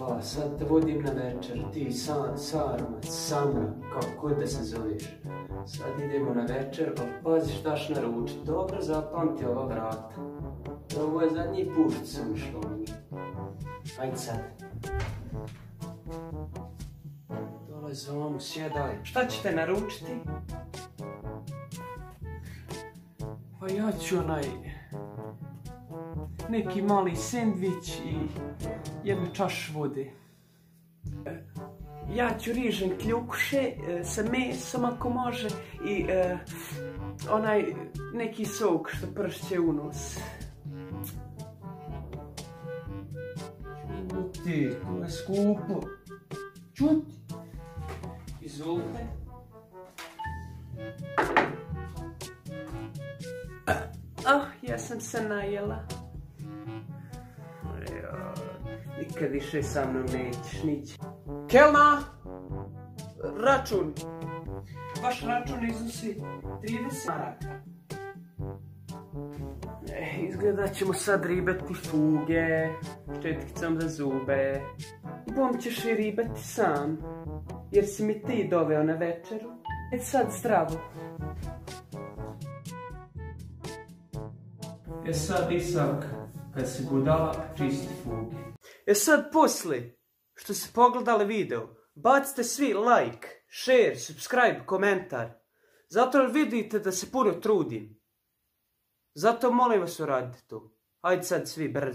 Pa, sad te vodim na večer, ti, Sarmac, Samra, kako da se zoveš. Sad idemo na večer, pa pazi štaš naručit. Dobro zapamti ova vrata. Ovo je zadnji put što sam išlo u njih. Ajde sad. Dole zonu, sjedaj. Šta ćete naručiti? Pa ja ću neki mali sendvič i jednu čašu vode. Ja ću rižem kljukuše sa mesom ako može i neki sok što pršće u nos. Čuti, to je skupo. Čuti. Izvolite. Ja sam se najela. Nikad više sa mnom nećeš nići. Kelna! Račun! Vaš račun iznosi 30 maraka. Izgleda ćemo sad ribati fuge, ščetkicom za zube. Bom ćeš i ribati sam, jer si mi ti doveo na večeru. Sad zdravo. Sad Isak, kad si budala, čisti fuge. Sad posle, što ste pogledali video, bacite svi like, share, subscribe, komentar. Zato jer vidite da se puno trudim. Zato molim vas uradite to. Ajde sad svi brzo.